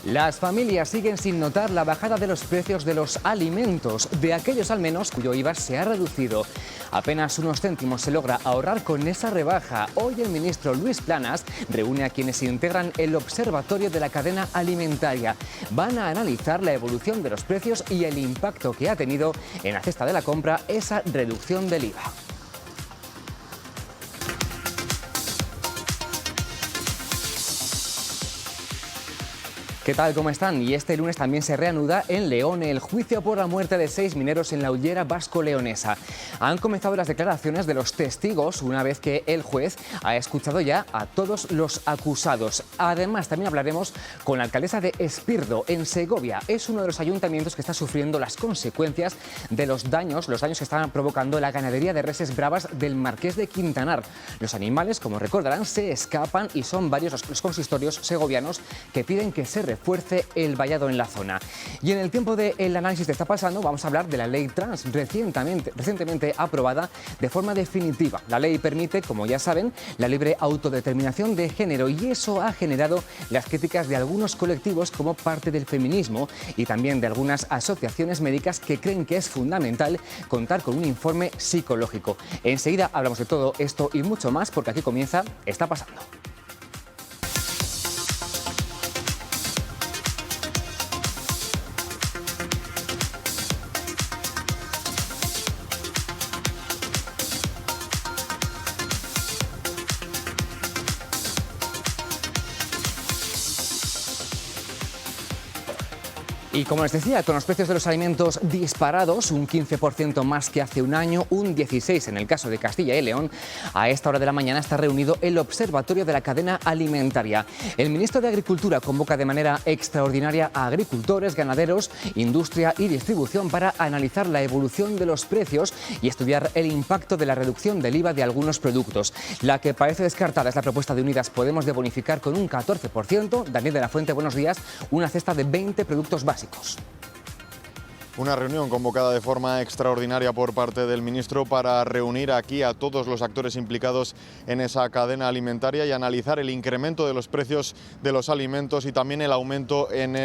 Las familias siguen sin notar la bajada de los precios de los alimentos, de aquellos al menos cuyo IVA se ha reducido. Apenas unos céntimos se logra ahorrar con esa rebaja. Hoy el ministro Luis Planas reúne a quienes integran el Observatorio de la Cadena Alimentaria. Van a analizar la evolución de los precios y el impacto que ha tenido en la cesta de la compra esa reducción del IVA. ¿Qué tal? ¿Cómo están? Y este lunes también se reanuda en León el juicio por la muerte de 6 mineros en la hullera vasco-leonesa. Han comenzado las declaraciones de los testigos una vez que el juez ha escuchado ya a todos los acusados. Además, también hablaremos con la alcaldesa de Espirdo, en Segovia. Es uno de los ayuntamientos que está sufriendo las consecuencias de los daños que están provocando la ganadería de reses bravas del Marqués de Quintanar. Los animales, como recordarán, se escapan y son varios los consistorios segovianos que piden que se refuerce el vallado en la zona. Y en el tiempo del análisis que está pasando, vamos a hablar de la ley trans recientemente aprobada de forma definitiva. La ley permite, como ya saben, la libre autodeterminación de género y eso ha generado las críticas de algunos colectivos como parte del feminismo y también de algunas asociaciones médicas que creen que es fundamental contar con un informe psicológico. Enseguida hablamos de todo esto y mucho más porque aquí comienza Está Pasando. Y como les decía, con los precios de los alimentos disparados, un 15% más que hace un año, un 16% en el caso de Castilla y León, a esta hora de la mañana está reunido el Observatorio de la Cadena Alimentaria. El ministro de Agricultura convoca de manera extraordinaria a agricultores, ganaderos, industria y distribución para analizar la evolución de los precios y estudiar el impacto de la reducción del IVA de algunos productos. La que parece descartada es la propuesta de Unidas Podemos de bonificar con un 14%, Daniel de la Fuente, buenos días, una cesta de 20 productos básicos. Una reunión convocada de forma extraordinaria por parte del ministro para reunir aquí a todos los actores implicados en esa cadena alimentaria y analizar el incremento de los precios de los alimentos y también el aumento en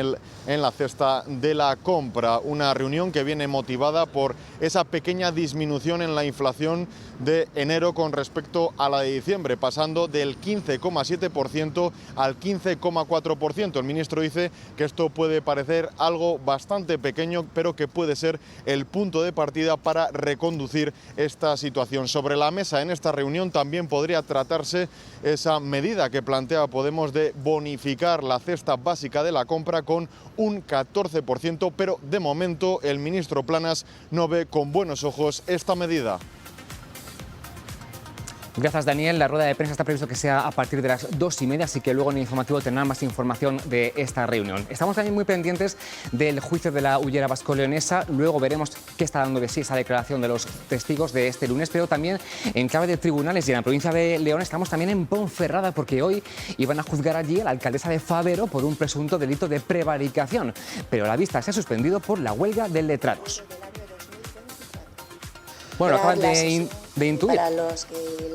la cesta de la compra. Una reunión que viene motivada por esa pequeña disminución en la inflación de enero con respecto a la de diciembre, pasando del 15,7% al 15,4%. El ministro dice que esto puede parecer algo bastante pequeño, pero que puede ser el punto de partida para reconducir esta situación. Sobre la mesa en esta reunión también podría tratarse esa medida que plantea Podemos de bonificar la cesta básica de la compra con un 14%, pero de momento el ministro Planas no ve con buenos ojos esta medida. Gracias, Daniel. La rueda de prensa está previsto que sea a partir de las 2:30, así que luego en el informativo tendrán más información de esta reunión. Estamos también muy pendientes del juicio de la hullera vasco-leonesa. Luego veremos qué está dando de sí esa declaración de los testigos de este lunes, pero también en clave de tribunales y en la provincia de León estamos también en Ponferrada porque hoy iban a juzgar allí a la alcaldesa de Fabero por un presunto delito de prevaricación, pero la vista se ha suspendido por la huelga de letrados. Bueno, acaban de intuir.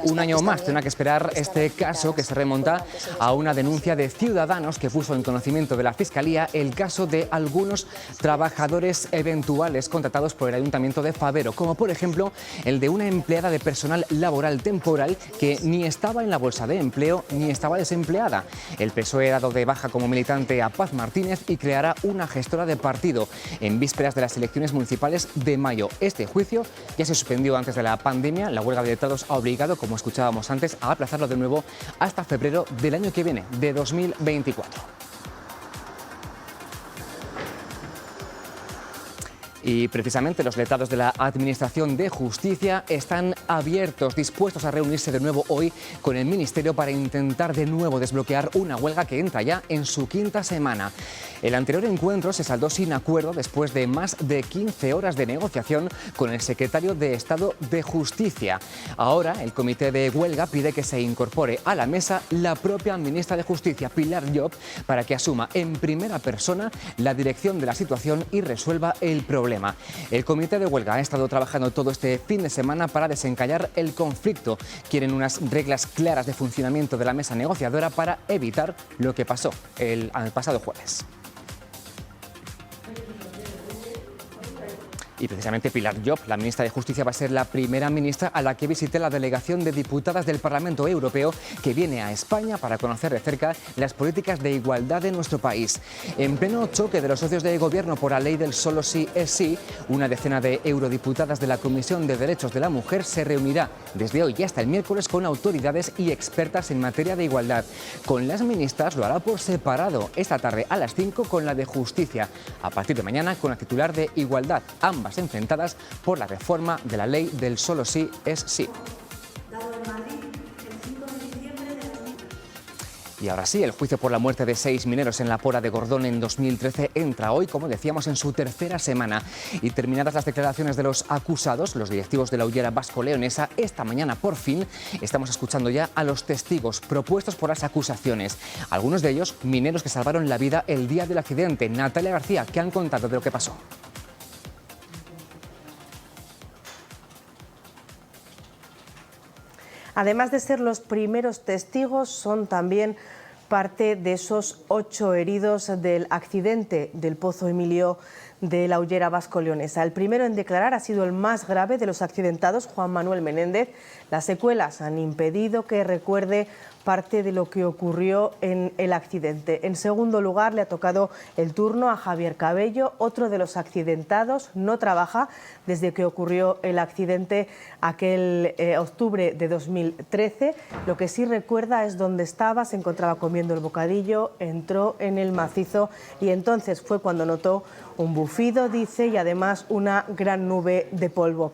Un año más tendrá que esperar este caso que se remonta a una denuncia de Ciudadanos que puso en conocimiento de la Fiscalía el caso de algunos trabajadores eventuales contratados por el Ayuntamiento de Fabero, como por ejemplo el de una empleada de personal laboral temporal que ni estaba en la bolsa de empleo ni estaba desempleada. El PSOE ha dado de baja como militante a Paz Martínez y creará una gestora de partido en vísperas de las elecciones municipales de mayo. Este juicio ya se suspendió antes de la pandemia. La huelga de letrados ha obligado, como escuchábamos antes, a aplazarlo de nuevo hasta febrero del año que viene, de 2024. Y precisamente los letrados de la Administración de Justicia están abiertos, dispuestos a reunirse de nuevo hoy con el Ministerio para intentar de nuevo desbloquear una huelga que entra ya en su 5ª semana. El anterior encuentro se saldó sin acuerdo después de más de 15 horas de negociación con el secretario de Estado de Justicia. Ahora el comité de huelga pide que se incorpore a la mesa la propia ministra de Justicia, Pilar Llop, para que asuma en primera persona la dirección de la situación y resuelva el problema. El comité de huelga ha estado trabajando todo este fin de semana para desencallar el conflicto. Quieren unas reglas claras de funcionamiento de la mesa negociadora para evitar lo que pasó el pasado jueves. Y precisamente Pilar Llop, la ministra de Justicia, va a ser la primera ministra a la que visite la delegación de diputadas del Parlamento Europeo que viene a España para conocer de cerca las políticas de igualdad de nuestro país. En pleno choque de los socios de gobierno por la ley del solo sí es sí, una decena de eurodiputadas de la Comisión de Derechos de la Mujer se reunirá desde hoy y hasta el miércoles con autoridades y expertas en materia de igualdad. Con las ministras lo hará por separado, esta tarde a las 5 con la de Justicia, a partir de mañana con la titular de Igualdad, ambas enfrentadas por la reforma de la ley del solo sí es sí. Y ahora sí, el juicio por la muerte de 6 mineros en la Pora de Gordón en 2013 entra hoy, como decíamos, en su tercera semana. Y terminadas las declaraciones de los acusados, los directivos de la Hullera Vasco-Leonesa, esta mañana, por fin, estamos escuchando ya a los testigos propuestos por las acusaciones. Algunos de ellos, mineros que salvaron la vida el día del accidente. Natalia García, ¿qué han contado de lo que pasó? Además de ser los primeros testigos, son también parte de esos 8 heridos del accidente del Pozo Emilio de la Hullera Vasco-Leonesa. El primero en declarar ha sido el más grave de los accidentados, Juan Manuel Menéndez. Las secuelas han impedido que recuerde parte de lo que ocurrió en el accidente. En segundo lugar, le ha tocado el turno a Javier Cabello, otro de los accidentados. No trabaja desde que ocurrió el accidente aquel octubre de 2013. Lo que sí recuerda es dónde estaba, se encontraba comiendo el bocadillo, entró en el macizo y entonces fue cuando notó un bufido, dice, y además una gran nube de polvo.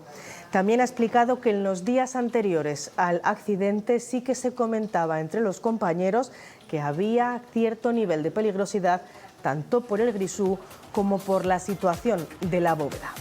También ha explicado que en los días anteriores al accidente sí que se comentaba entre los compañeros que había cierto nivel de peligrosidad tanto por el grisú como por la situación de la bóveda.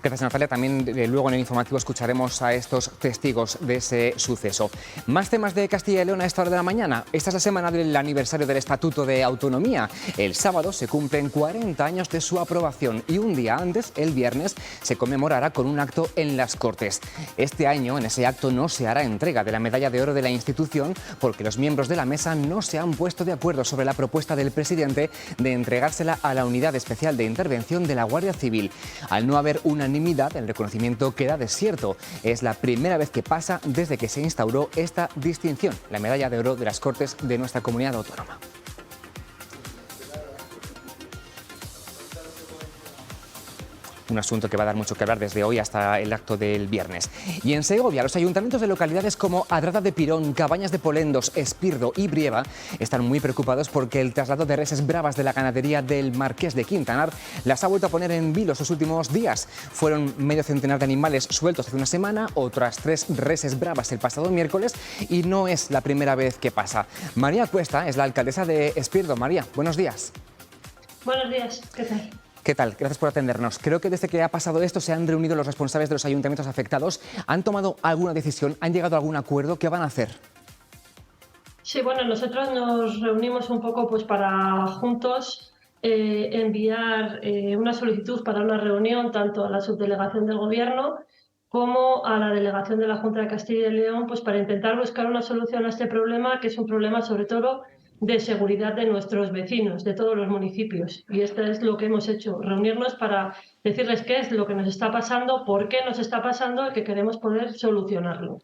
Gracias, Natalia. También luego en el informativo escucharemos a estos testigos de ese suceso. Más temas de Castilla y León a esta hora de la mañana. Esta es la semana del aniversario del Estatuto de Autonomía. El sábado se cumplen 40 años de su aprobación y un día antes, el viernes, se conmemorará con un acto en las Cortes. Este año, en ese acto, no se hará entrega de la medalla de oro de la institución porque los miembros de la mesa no se han puesto de acuerdo sobre la propuesta del presidente de entregársela a la Unidad Especial de Intervención de la Guardia Civil. Al no haber unanimidad, el reconocimiento queda desierto. Es la primera vez que pasa desde que se instauró esta distinción, la medalla de oro de las Cortes de nuestra comunidad autónoma. Un asunto que va a dar mucho que hablar desde hoy hasta el acto del viernes. Y en Segovia, los ayuntamientos de localidades como Adrada de Pirón, Cabañas de Polendos, Espirdo y Brieva están muy preocupados porque el traslado de reses bravas de la ganadería del Marqués de Quintanar las ha vuelto a poner en vilo los últimos días. Fueron medio centenar de animales sueltos hace una semana, otras 3 reses bravas el pasado miércoles y no es la primera vez que pasa. María Cuesta es la alcaldesa de Espirdo. María, buenos días. Buenos días, ¿qué tal? ¿Qué tal? Gracias por atendernos. Creo que desde que ha pasado esto se han reunido los responsables de los ayuntamientos afectados. ¿Han tomado alguna decisión? ¿Han llegado a algún acuerdo? ¿Qué van a hacer? Sí, bueno, nosotros nos reunimos un poco pues para juntos enviar una solicitud para una reunión tanto a la subdelegación del Gobierno como a la delegación de la Junta de Castilla y León, pues para intentar buscar una solución a este problema, que es un problema sobre todo de seguridad de nuestros vecinos, de todos los municipios. Y esto es lo que hemos hecho, reunirnos para decirles qué es lo que nos está pasando, por qué nos está pasando y que queremos poder solucionarlo.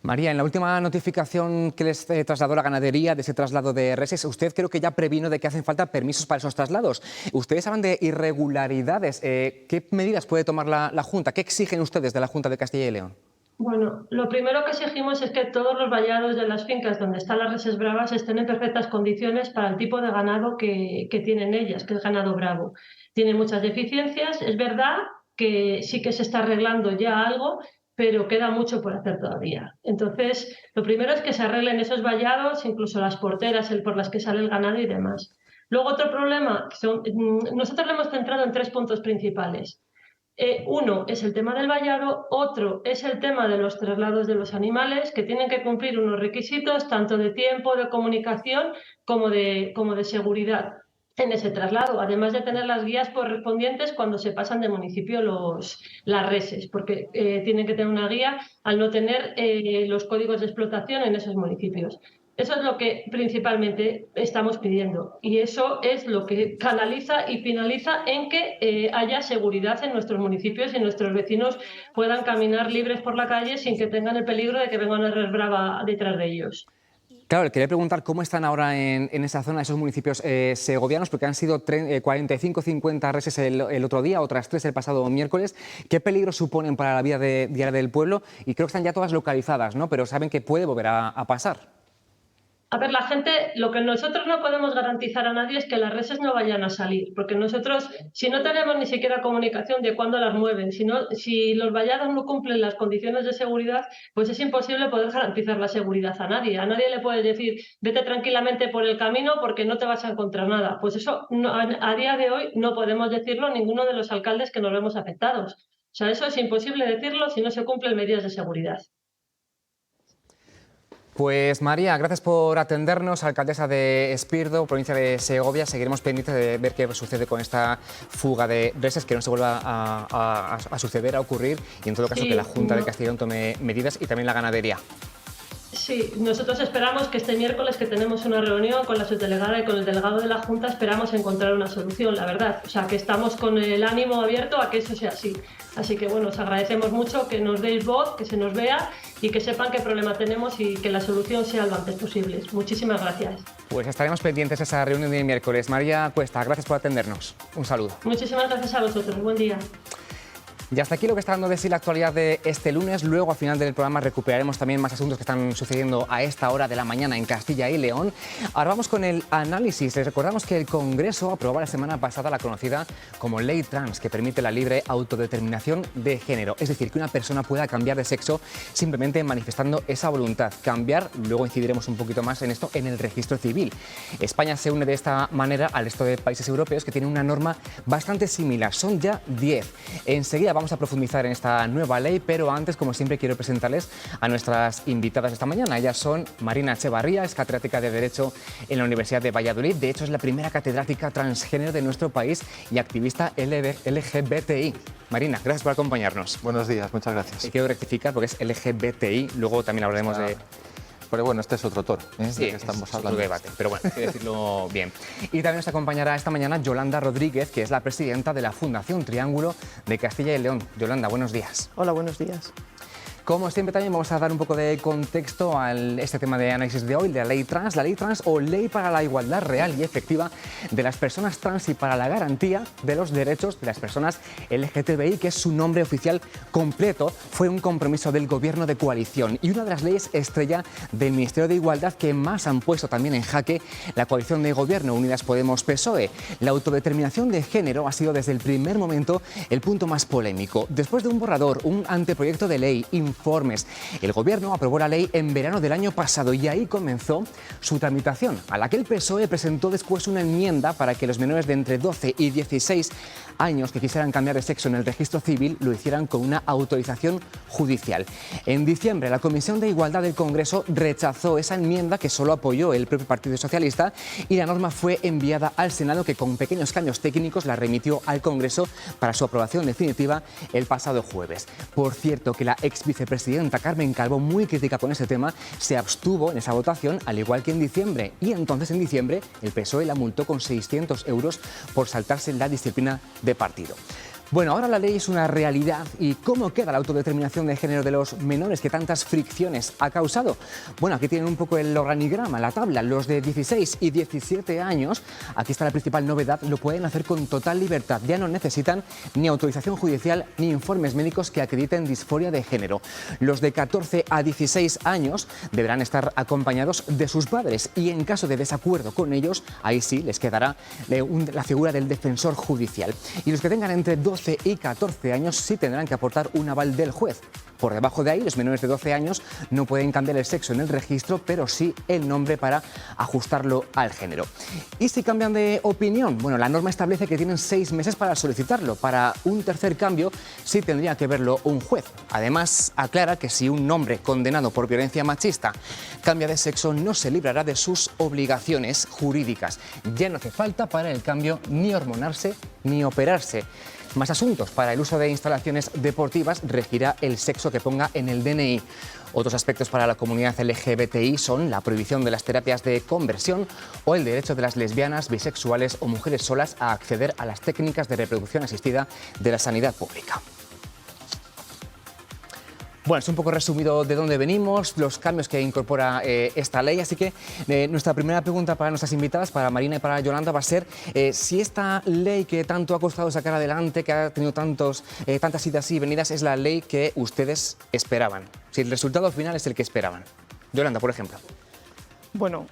María, en la última notificación que les trasladó la ganadería de ese traslado de reses, usted creo que ya previno de que hacen falta permisos para esos traslados. Ustedes hablan de irregularidades. ¿Qué medidas puede tomar la Junta? ¿Qué exigen ustedes de la Junta de Castilla y León? Bueno, lo primero que exigimos es que todos los vallados de las fincas donde están las reses bravas estén en perfectas condiciones para el tipo de ganado que tienen ellas, que es ganado bravo. Tiene muchas deficiencias, es verdad que sí que se está arreglando ya algo, pero queda mucho por hacer todavía. Entonces, lo primero es que se arreglen esos vallados, incluso las porteras por las que sale el ganado y demás. Luego, otro problema, nosotros lo hemos centrado en 3 puntos principales. Uno es el tema del vallado, otro es el tema de los traslados de los animales, que tienen que cumplir unos requisitos tanto de tiempo, de comunicación, como de seguridad en ese traslado, además de tener las guías correspondientes cuando se pasan de municipio las reses, porque tienen que tener una guía al no tener los códigos de explotación en esos municipios. Eso es lo que principalmente estamos pidiendo y eso es lo que canaliza y finaliza en que haya seguridad en nuestros municipios y nuestros vecinos puedan caminar libres por la calle sin que tengan el peligro de que venga una res brava detrás de ellos. Claro, le quería preguntar cómo están ahora en esa zona, esos municipios segovianos, porque han sido 45-50 reses el otro día, otras 3 el pasado miércoles. ¿Qué peligro suponen para la vida diaria del pueblo? Y creo que están ya todas localizadas, ¿no? Pero saben que puede volver a pasar. A ver, la gente, lo que nosotros no podemos garantizar a nadie es que las reses no vayan a salir, porque nosotros, si no tenemos ni siquiera comunicación de cuándo las mueven, si los vallados no cumplen las condiciones de seguridad, pues es imposible poder garantizar la seguridad a nadie. A nadie le puedes decir, vete tranquilamente por el camino porque no te vas a encontrar nada. Pues eso, a día de hoy, no podemos decirlo ninguno de los alcaldes que nos vemos afectados. O sea, eso es imposible decirlo si no se cumplen medidas de seguridad. Pues María, gracias por atendernos, alcaldesa de Espirdo, provincia de Segovia. Seguiremos pendientes de ver qué sucede con esta fuga de reses, que no se vuelva a suceder, a ocurrir, y en todo caso que la Junta de Castilla y León tome medidas y también la ganadería. Sí, nosotros esperamos que este miércoles, que tenemos una reunión con la subdelegada y con el delegado de la Junta, esperamos encontrar una solución, la verdad. O sea, que estamos con el ánimo abierto a que eso sea así. Así que bueno, os agradecemos mucho que nos deis voz, que se nos vea y que sepan qué problema tenemos y que la solución sea lo antes posible. Muchísimas gracias. Pues estaremos pendientes de esa reunión del miércoles. María Cuesta, gracias por atendernos. Un saludo. Muchísimas gracias a vosotros. Buen día. Y hasta aquí lo que está dando de sí la actualidad de este lunes. Luego, al final del programa, recuperaremos también más asuntos que están sucediendo a esta hora de la mañana en Castilla y León. Ahora vamos con el análisis. Les recordamos que el Congreso aprobó la semana pasada la conocida como Ley Trans, que permite la libre autodeterminación de género. Es decir, que una persona pueda cambiar de sexo simplemente manifestando esa voluntad. Cambiar, luego incidiremos un poquito más en esto, en el registro civil. España se une de esta manera al resto de países europeos que tienen una norma bastante similar. Son ya 10. Enseguida vamos a profundizar en esta nueva ley, pero antes, como siempre, quiero presentarles a nuestras invitadas esta mañana. Ellas son Marina Echevarría, es catedrática de Derecho en la Universidad de Valladolid. De hecho, es la primera catedrática transgénero de nuestro país y activista LGBTI. Marina, gracias por acompañarnos. Buenos días, muchas gracias. Y quiero rectificar porque es LGBTI, luego también hablaremos de... Pero bueno, este es otro toro, sí, de que estamos hablando. Otro debate, pero bueno, hay que decirlo bien. Y también nos acompañará esta mañana Yolanda Rodríguez, que es la presidenta de la Fundación Triángulo de Castilla y León. Yolanda, buenos días. Hola, buenos días. Como siempre, también vamos a dar un poco de contexto a este tema de análisis de hoy, de la ley trans o ley para la igualdad real y efectiva de las personas trans y para la garantía de los derechos de las personas LGTBI, que es su nombre oficial completo. Fue un compromiso del Gobierno de coalición y una de las leyes estrella del Ministerio de Igualdad que más han puesto también en jaque la coalición de gobierno Unidas Podemos-PSOE. La autodeterminación de género ha sido desde el primer momento el punto más polémico. Después de un borrador, un anteproyecto de ley, informes, el Gobierno aprobó la ley en verano del año pasado y ahí comenzó su tramitación, a la que el PSOE presentó después una enmienda para que los menores de entre 12 y 16 años que quisieran cambiar de sexo en el registro civil lo hicieran con una autorización judicial. En diciembre, la Comisión de Igualdad del Congreso rechazó esa enmienda que solo apoyó el propio Partido Socialista y la norma fue enviada al Senado, que con pequeños cambios técnicos la remitió al Congreso para su aprobación definitiva el pasado jueves. Por cierto, que la ex vicepresidenta Carmen Calvo, muy crítica con ese tema, se abstuvo en esa votación, al igual que en diciembre. Y entonces, en diciembre, el PSOE la multó con 600 euros por saltarse la disciplina de partido. Bueno, ahora la ley es una realidad. ¿Y cómo queda la autodeterminación de género de los menores que tantas fricciones ha causado? Bueno, aquí tienen un poco el organigrama, la tabla. Los de 16 y 17 años, aquí está la principal novedad, lo pueden hacer con total libertad. Ya no necesitan ni autorización judicial ni informes médicos que acrediten disforia de género. Los de 14 a 16 años deberán estar acompañados de sus padres y en caso de desacuerdo con ellos, ahí sí les quedará la figura del defensor judicial. Y los que tengan entre 12 y 14 años sí tendrán que aportar un aval del juez. Por debajo de ahí, los menores de 12 años no pueden cambiar el sexo en el registro, pero sí el nombre para ajustarlo al género. ¿Y si cambian de opinión? Bueno, la norma establece que tienen 6 meses para solicitarlo. Para un tercer cambio, sí tendría que verlo un juez. Además, aclara que si un hombre condenado por violencia machista cambia de sexo, no se librará de sus obligaciones jurídicas. Ya no hace falta para el cambio ni hormonarse ni operarse. Más asuntos. Para el uso de instalaciones deportivas regirá el sexo que ponga en el DNI. Otros aspectos para la comunidad LGBTI son la prohibición de las terapias de conversión o el derecho de las lesbianas, bisexuales o mujeres solas a acceder a las técnicas de reproducción asistida de la sanidad pública. Bueno, es un poco resumido de dónde venimos, los cambios que incorpora esta ley, así que nuestra primera pregunta para nuestras invitadas, para Marina y para Yolanda, va a ser si esta ley que tanto ha costado sacar adelante, que ha tenido tantas idas y venidas, es la ley que ustedes esperaban, si el resultado final es el que esperaban. Yolanda, por ejemplo. Bueno,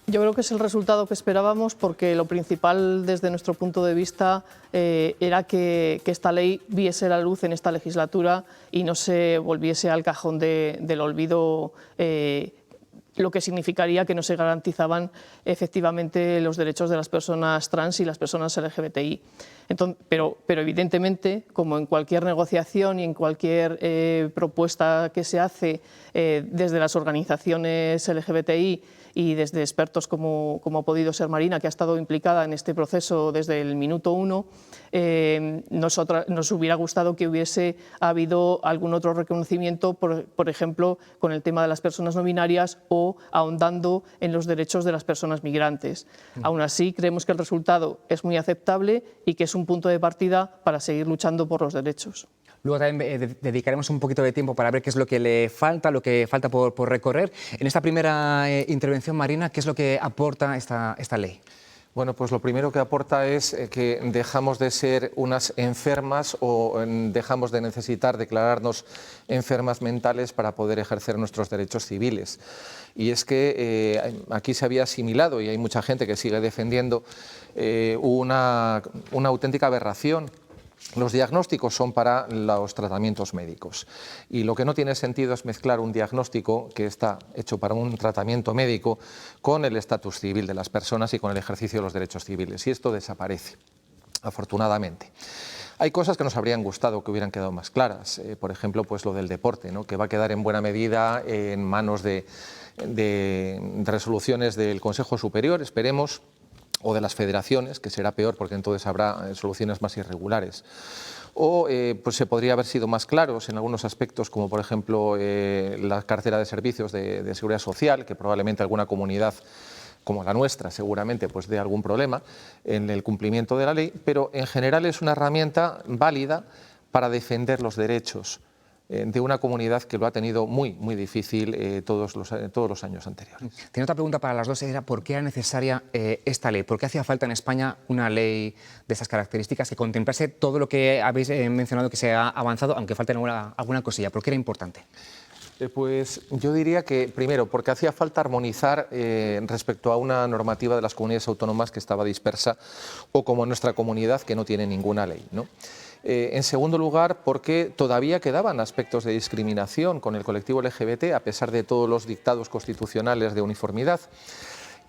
yo creo que es el resultado que esperábamos porque lo principal desde nuestro punto de vista era que esta ley viese la luz en esta legislatura y no se volviese al cajón del olvido, lo que significaría que no se garantizaban efectivamente los derechos de las personas trans y las personas LGBTI. Entonces, pero evidentemente, como en cualquier negociación y en cualquier propuesta que se hace desde las organizaciones LGBTI y desde expertos como ha podido ser Marina, que ha estado implicada en este proceso desde el minuto 1, nos hubiera gustado que hubiese habido algún otro reconocimiento, por ejemplo, con el tema de las personas no binarias o ahondando en los derechos de las personas migrantes. Aún así, creemos que el resultado es muy aceptable y que es un punto de partida para seguir luchando por los derechos. Luego también dedicaremos un poquito de tiempo para ver qué es lo que le falta, lo que falta por recorrer. En esta primera intervención, Marina, ¿qué es lo que aporta esta ley? Bueno, pues lo primero que aporta es que dejamos de ser unas enfermas o dejamos de necesitar declararnos enfermas mentales para poder ejercer nuestros derechos civiles. Y es que aquí se había asimilado, y hay mucha gente que sigue defendiendo, una auténtica aberración. Los diagnósticos son para los tratamientos médicos y lo que no tiene sentido es mezclar un diagnóstico que está hecho para un tratamiento médico con el estatus civil de las personas y con el ejercicio de los derechos civiles, y esto desaparece, afortunadamente. Hay cosas que nos habrían gustado que hubieran quedado más claras, por ejemplo, pues lo del deporte, ¿no?, que va a quedar en buena medida en manos de resoluciones del Consejo Superior, esperemos, o de las federaciones, que será peor porque entonces habrá soluciones más irregulares. O pues se podría haber sido más claros en algunos aspectos, como por ejemplo la cartera de servicios de seguridad social, que probablemente alguna comunidad como la nuestra seguramente pues dé algún problema en el cumplimiento de la ley, pero en general es una herramienta válida para defender los derechos de una comunidad que lo ha tenido muy difícil todos los años anteriores. Tiene otra pregunta para las dos, era ¿por qué era necesaria esta ley? ¿Por qué hacía falta en España una ley de esas características que contemplase todo lo que habéis mencionado que se ha avanzado, aunque falte alguna cosilla? ¿Por qué era importante? Pues yo diría que, primero, porque hacía falta armonizar respecto a una normativa de las comunidades autónomas que estaba dispersa, o como nuestra comunidad, que no tiene ninguna ley, ¿no? En segundo lugar, porque todavía quedaban aspectos de discriminación con el colectivo LGBT, a pesar de todos los dictados constitucionales de uniformidad.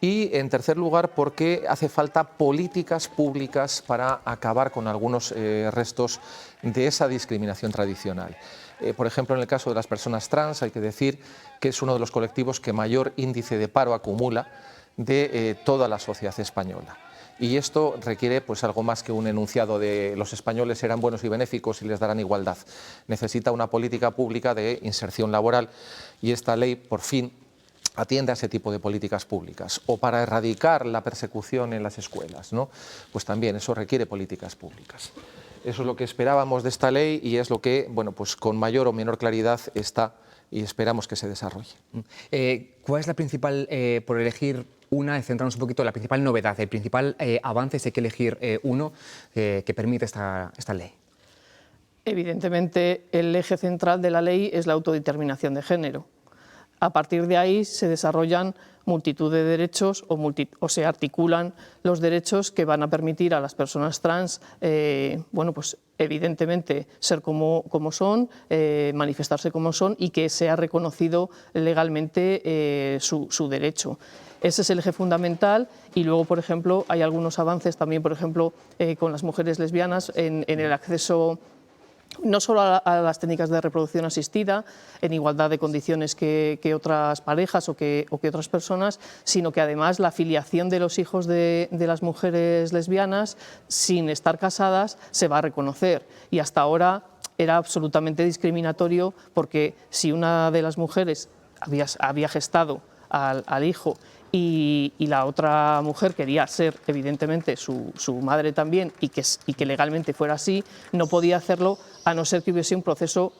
Y, en tercer lugar, porque hace falta políticas públicas para acabar con algunos restos de esa discriminación tradicional. Por ejemplo, en el caso de las personas trans, hay que decir que es uno de los colectivos que mayor índice de paro acumula de toda la sociedad española. Y esto requiere pues algo más que un enunciado de los españoles serán buenos y benéficos y les darán igualdad. Necesita una política pública de inserción laboral y esta ley, por fin, atiende a ese tipo de políticas públicas. O para erradicar la persecución en las escuelas, ¿no? Pues también eso requiere políticas públicas. Eso es lo que esperábamos de esta ley y es lo que, bueno, pues con mayor o menor claridad está y esperamos que se desarrolle. ¿Cuál es la principal, por elegir una, centrarnos un poquito en la principal novedad, el principal avance, si hay que elegir uno que permite esta ley? Evidentemente, el eje central de la ley es la autodeterminación de género. A partir de ahí se desarrollan multitud de derechos o se articulan los derechos que van a permitir a las personas trans, bueno, pues evidentemente ser como son, manifestarse como son y que sea reconocido legalmente su derecho. Ese es el eje fundamental y luego, por ejemplo, hay algunos avances también, por ejemplo, con las mujeres lesbianas en el acceso no solo a las técnicas de reproducción asistida, en igualdad de condiciones que otras parejas o que otras personas, sino que además la filiación de los hijos de las mujeres lesbianas, sin estar casadas, se va a reconocer. Y hasta ahora era absolutamente discriminatorio, porque si una de las mujeres había gestado al hijo y la otra mujer quería ser, evidentemente, su madre también, y que legalmente fuera así, no podía hacerlo a no ser que hubiese un proceso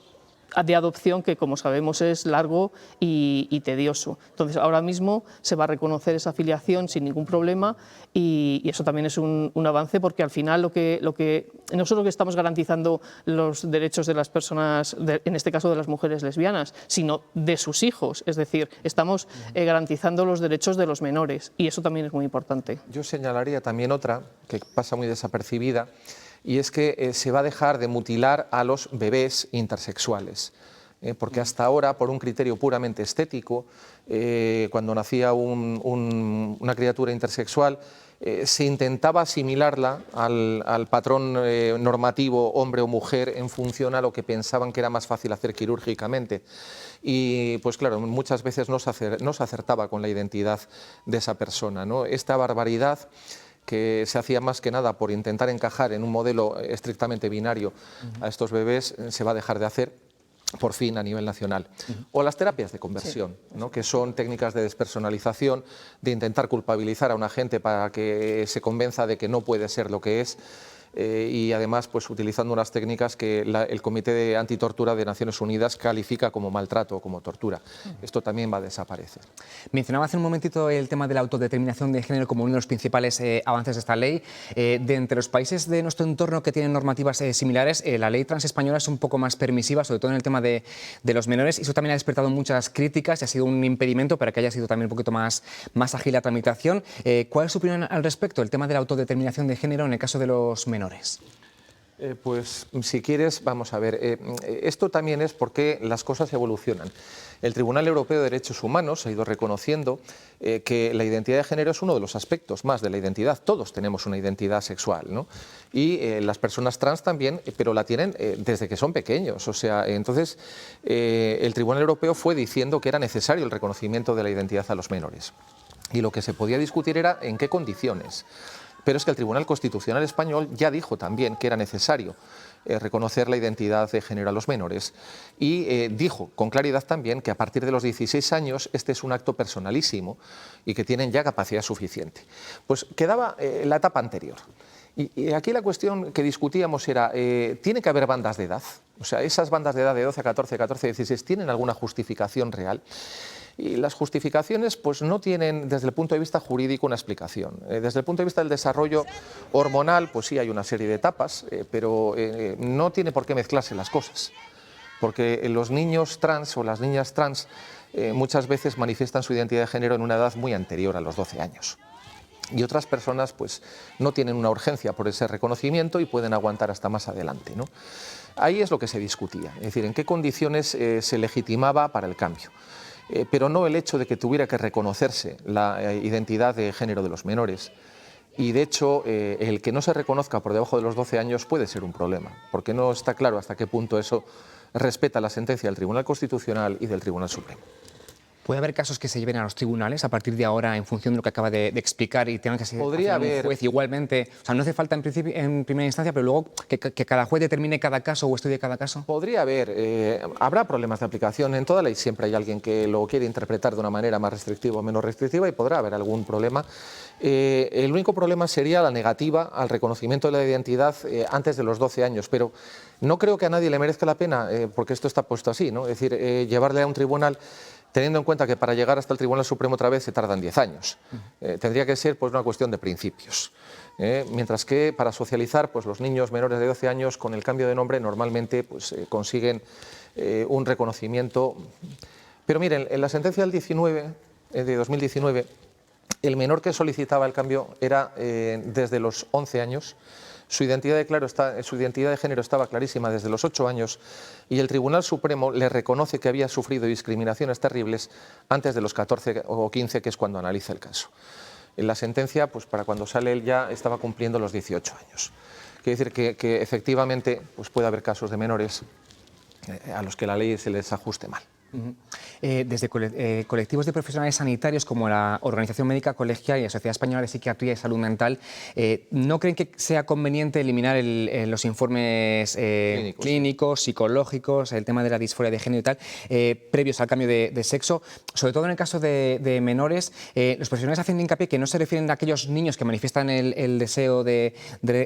de adopción que, como sabemos, es largo y tedioso. Entonces, ahora mismo se va a reconocer esa filiación sin ningún problema, y eso también es un avance, porque al final no solo que estamos garantizando los derechos de las personas, en este caso de las mujeres lesbianas, sino de sus hijos. Es decir, estamos garantizando los derechos de los menores, y eso también es muy importante. Yo señalaría también otra que pasa muy desapercibida, y es que se va a dejar de mutilar a los bebés intersexuales, porque hasta ahora, por un criterio puramente estético, cuando nacía una criatura intersexual, se intentaba asimilarla al patrón normativo hombre o mujer en función a lo que pensaban que era más fácil hacer quirúrgicamente. Y pues claro, muchas veces no se acertaba con la identidad de esa persona, ¿no? Esta barbaridad, que se hacía más que nada por intentar encajar en un modelo estrictamente binario a estos bebés, se va a dejar de hacer por fin a nivel nacional. O las terapias de conversión, ¿no? Que son técnicas de despersonalización, de intentar culpabilizar a una gente para que se convenza de que no puede ser lo que es, y además pues utilizando unas técnicas que el Comité de Antitortura de Naciones Unidas califica como maltrato o como tortura. Esto también va a desaparecer. Mencionaba hace un momentito el tema de la autodeterminación de género como uno de los principales avances de esta ley. De entre los países de nuestro entorno que tienen normativas similares, la ley trans española es un poco más permisiva, sobre todo en el tema de los menores, y eso también ha despertado muchas críticas y ha sido un impedimento para que haya sido también un poquito más ágil la tramitación. ¿Cuál es su opinión al respecto, el tema de la autodeterminación de género en el caso de los menores? Pues si quieres, vamos a ver, esto también es porque las cosas evolucionan. El Tribunal Europeo de Derechos Humanos ha ido reconociendo que la identidad de género es uno de los aspectos más de la identidad. Todos tenemos una identidad sexual, ¿no? Y las personas trans también, pero la tienen desde que son pequeños. O sea, entonces el Tribunal Europeo fue diciendo que era necesario el reconocimiento de la identidad a los menores. Y lo que se podía discutir era en qué condiciones. Pero es que el Tribunal Constitucional Español ya dijo también que era necesario reconocer la identidad de género a los menores, y dijo con claridad también que a partir de los 16 años este es un acto personalísimo y que tienen ya capacidad suficiente. Pues quedaba la etapa anterior. Y aquí la cuestión que discutíamos era, ¿tiene que haber bandas de edad? O sea, esas bandas de edad de 12 a 14, 14 a 16, ¿tienen alguna justificación real? Y las justificaciones pues no tienen desde el punto de vista jurídico una explicación. Desde el punto de vista del desarrollo hormonal, pues sí hay una serie de etapas, pero no tiene por qué mezclarse las cosas. Porque los niños trans o las niñas trans muchas veces manifiestan su identidad de género en una edad muy anterior a los 12 años. Y otras personas pues no tienen una urgencia por ese reconocimiento y pueden aguantar hasta más adelante, ¿no? Ahí es lo que se discutía, es decir, en qué condiciones se legitimaba para el cambio. Pero no el hecho de que tuviera que reconocerse la identidad de género de los menores. Y de hecho, el que no se reconozca por debajo de los 12 años puede ser un problema, porque no está claro hasta qué punto eso respeta la sentencia del Tribunal Constitucional y del Tribunal Supremo. ¿Puede haber casos que se lleven a los tribunales a partir de ahora en función de lo que acaba de explicar y tengan que ser un juez igualmente? O sea, no hace falta en primera instancia, pero luego que cada juez determine cada caso o estudie cada caso. Podría haber, habrá problemas de aplicación. En toda ley siempre hay alguien que lo quiere interpretar de una manera más restrictiva o menos restrictiva y podrá haber algún problema. El único problema sería la negativa al reconocimiento de la identidad antes de los 12 años, pero no creo que a nadie le merezca la pena, porque esto está puesto así, ¿no? Es decir, llevarle a un tribunal, teniendo en cuenta que para llegar hasta el Tribunal Supremo otra vez se tardan 10 años. Tendría que ser pues, una cuestión de principios. Mientras que para socializar, pues, los niños menores de 12 años con el cambio de nombre normalmente pues, consiguen un reconocimiento. Pero miren, en la sentencia del 2019, el menor que solicitaba el cambio era desde los 11 años. Su identidad de género estaba clarísima desde los 8 años y el Tribunal Supremo le reconoce que había sufrido discriminaciones terribles antes de los 14 o 15, que es cuando analiza el caso. En la sentencia, pues para cuando sale él ya estaba cumpliendo los 18 años. Quiere decir que efectivamente pues puede haber casos de menores a los que la ley se les ajuste mal. Desde colectivos de profesionales sanitarios como la Organización Médica Colegial y la Sociedad Española de Psiquiatría y Salud Mental, ¿no creen que sea conveniente eliminar los informes clínicos, psicológicos, el tema de la disforia de género y tal, previos al cambio de sexo? Sobre todo en el caso de menores, los profesionales hacen hincapié que no se refieren a aquellos niños que manifiestan el deseo de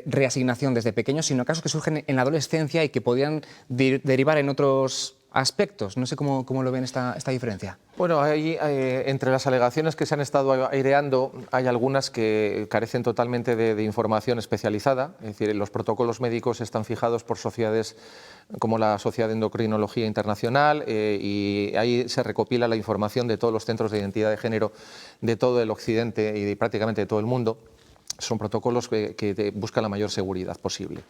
reasignación desde pequeños, sino a casos que surgen en la adolescencia y que podrían derivar en otros aspectos. No sé cómo lo ven esta diferencia. Bueno, entre las alegaciones que se han estado aireando hay algunas que carecen totalmente de información especializada. Es decir, los protocolos médicos están fijados por sociedades como la Sociedad de Endocrinología Internacional y ahí se recopila la información de todos los centros de identidad de género de todo el occidente y prácticamente de todo el mundo. Son protocolos que buscan la mayor seguridad posible.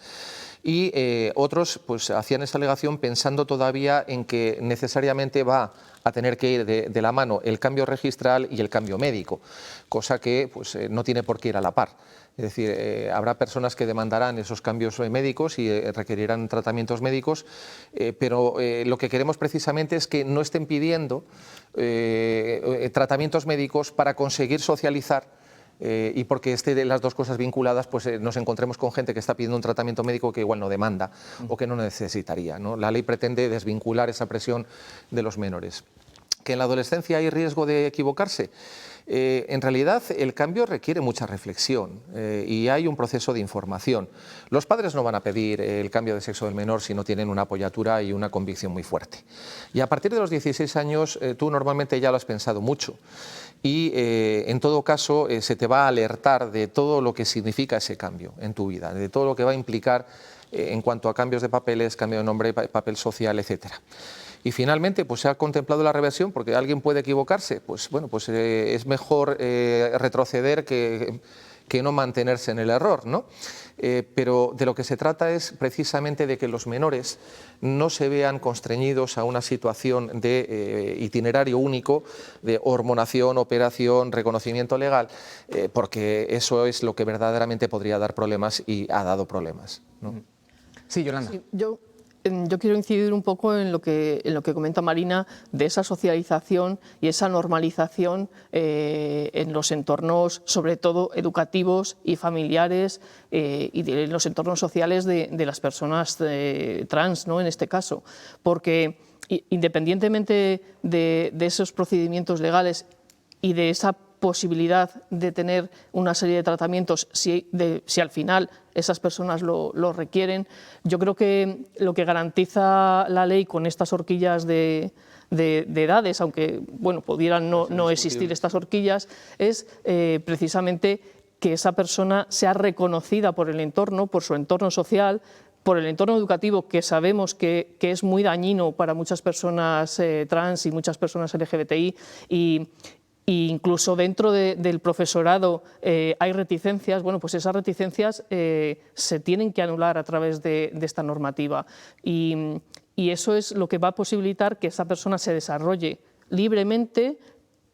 Y otros pues hacían esa alegación pensando todavía en que necesariamente va a tener que ir de la mano el cambio registral y el cambio médico, cosa que pues, no tiene por qué ir a la par. Es decir, habrá personas que demandarán esos cambios médicos y requerirán tratamientos médicos, pero lo que queremos precisamente es que no estén pidiendo tratamientos médicos para conseguir socializar y porque esté de las dos cosas vinculadas, pues nos encontremos con gente que está pidiendo un tratamiento médico que igual no demanda o que no necesitaría, ¿no? La ley pretende desvincular esa presión de los menores. ¿Que en la adolescencia hay riesgo de equivocarse? En realidad el cambio requiere mucha reflexión y hay un proceso de información. Los padres no van a pedir el cambio de sexo del menor si no tienen una apoyatura y una convicción muy fuerte. Y a partir de los 16 años tú normalmente ya lo has pensado mucho y en todo caso se te va a alertar de todo lo que significa ese cambio en tu vida, de todo lo que va a implicar en cuanto a cambios de papeles, cambio de nombre, papel social, etcétera. Y finalmente pues se ha contemplado la reversión porque alguien puede equivocarse, pues bueno, pues es mejor retroceder que no mantenerse en el error, ¿no? Pero de lo que se trata es precisamente de que los menores no se vean constreñidos a una situación de itinerario único, de hormonación, operación, reconocimiento legal, porque eso es lo que verdaderamente podría dar problemas y ha dado problemas, ¿no? Sí, Yolanda. Sí, yo quiero incidir un poco en lo que comenta Marina de esa socialización y esa normalización en los entornos, sobre todo educativos y familiares, y de los entornos sociales de las personas trans, ¿no? En este caso, porque independientemente de esos procedimientos legales y de esa posibilidad de tener una serie de tratamientos si al final esas personas lo requieren. Yo creo que lo que garantiza la ley con estas horquillas de edades, aunque bueno, pudieran no existir estas horquillas, es precisamente que esa persona sea reconocida por el entorno, por su entorno social, por el entorno educativo, que sabemos que es muy dañino para muchas personas trans y muchas personas LGBTI, y incluso dentro del profesorado hay reticencias. Bueno, pues esas reticencias se tienen que anular a través de esta normativa y eso es lo que va a posibilitar que esa persona se desarrolle libremente,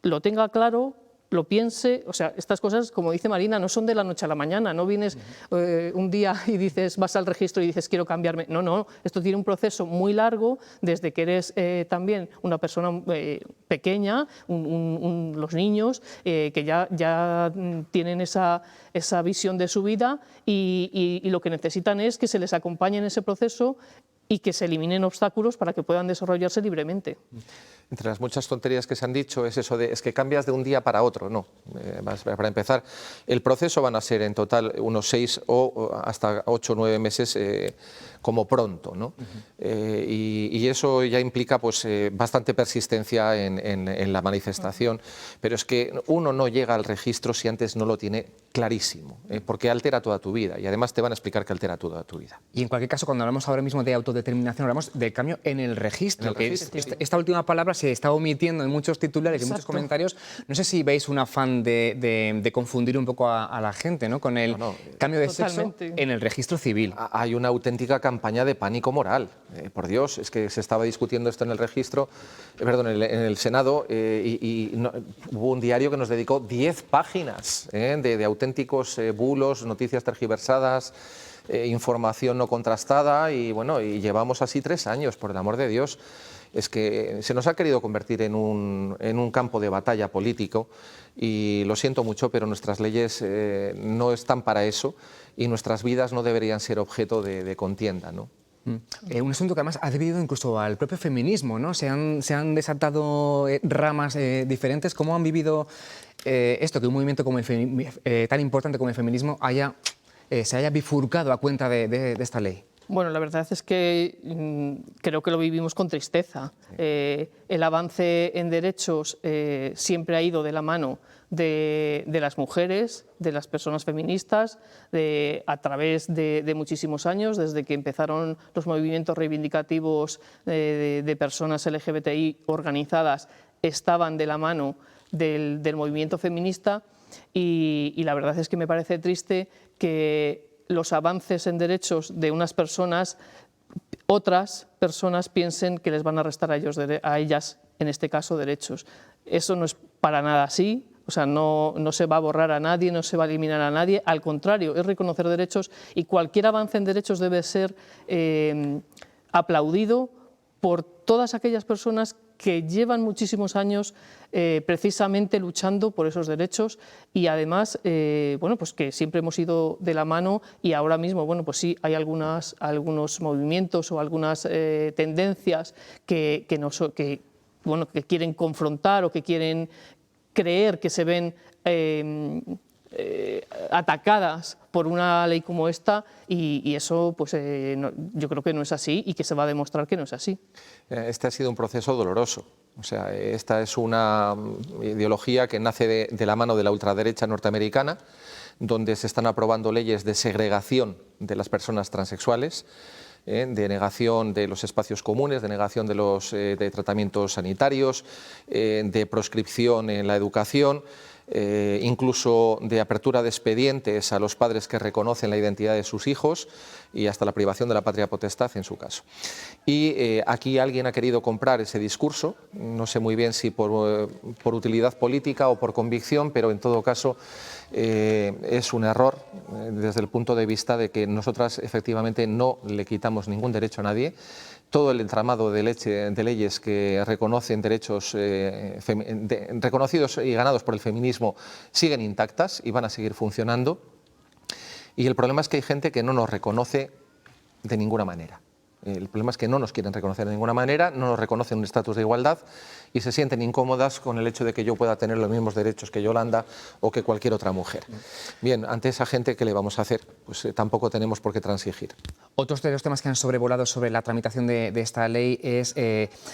lo tenga claro, lo piense. O sea, estas cosas, como dice Marina, no son de la noche a la mañana, no vienes un día y dices, vas al registro y dices quiero cambiarme. No, esto tiene un proceso muy largo desde que eres también una persona pequeña, los niños que ya tienen esa visión de su vida y lo que necesitan es que se les acompañe en ese proceso y que se eliminen obstáculos para que puedan desarrollarse libremente. Entre las muchas tonterías que se han dicho es eso de es que cambias de un día para otro. No, para empezar, el proceso van a ser en total unos 6 o hasta 8 o 9 meses como pronto, ¿no? Y eso ya implica pues bastante persistencia en la manifestación, pero es que uno no llega al registro si antes no lo tiene clarísimo, porque altera toda tu vida y además te van a explicar que altera toda tu vida. Y en cualquier caso, cuando hablamos ahora mismo de autodeterminación, hablamos del cambio en el registro, esta última palabra se está omitiendo en muchos titulares y en muchos comentarios. No sé si veis un afán de confundir un poco a la gente, ¿no? Con el cambio de sexo en el registro civil. Hay una auténtica campaña de pánico moral. Por Dios, es que se estaba discutiendo esto en el registro, en el Senado, y hubo un diario que nos dedicó 10 páginas de auténticos bulos, noticias tergiversadas. información no contrastada y bueno, y llevamos así 3 años, por el amor de Dios. Es que se nos ha querido convertir en un campo de batalla político y lo siento mucho, pero nuestras leyes no están para eso y nuestras vidas no deberían ser objeto de contienda, ¿no? Un asunto que además ha dividido incluso al propio feminismo, ¿no? Se han desatado ramas diferentes. ¿Cómo han vivido esto, que un movimiento como tan importante como el feminismo se haya bifurcado a cuenta de esta ley? Bueno, la verdad es que creo que lo vivimos con tristeza. El avance en derechos siempre ha ido de la mano de las mujeres, de las personas feministas, a través de muchísimos años, desde que empezaron los movimientos reivindicativos de personas LGBTI organizadas, estaban de la mano del movimiento feminista y la verdad es que me parece triste que los avances en derechos de unas personas, otras personas piensen que les van a restar a ellas, en este caso, derechos. Eso no es para nada así, o sea, no se va a borrar a nadie, no se va a eliminar a nadie, al contrario, es reconocer derechos y cualquier avance en derechos debe ser aplaudido por todas aquellas personas que llevan muchísimos años precisamente luchando por esos derechos y además bueno, pues que siempre hemos ido de la mano y ahora mismo bueno, pues sí hay algunos movimientos o algunas tendencias que quieren confrontar o que quieren creer que se ven atacadas por una ley como esta y eso pues yo creo que no es así y que se va a demostrar que no es así. Este ha sido un proceso doloroso. O sea, esta es una ideología que nace de la mano de la ultraderecha norteamericana, donde se están aprobando leyes de segregación de las personas transexuales, de negación de los espacios comunes, de negación de tratamientos sanitarios, de proscripción en la educación, incluso de apertura de expedientes a los padres que reconocen la identidad de sus hijos y hasta la privación de la patria potestad en su caso. Y aquí alguien ha querido comprar ese discurso, no sé muy bien si por utilidad política o por convicción, pero en todo caso es un error desde el punto de vista de que nosotras efectivamente no le quitamos ningún derecho a nadie. Todo el entramado de leyes que reconocen derechos reconocidos y ganados por el feminismo siguen intactas y van a seguir funcionando. Y el problema es que hay gente que no nos reconoce de ninguna manera. El problema es que no nos quieren reconocer de ninguna manera, no nos reconocen un estatus de igualdad y se sienten incómodas con el hecho de que yo pueda tener los mismos derechos que Yolanda o que cualquier otra mujer. Bien, ante esa gente, ¿qué le vamos a hacer? Pues tampoco tenemos por qué transigir. Otros de los temas que han sobrevolado sobre la tramitación de esta ley es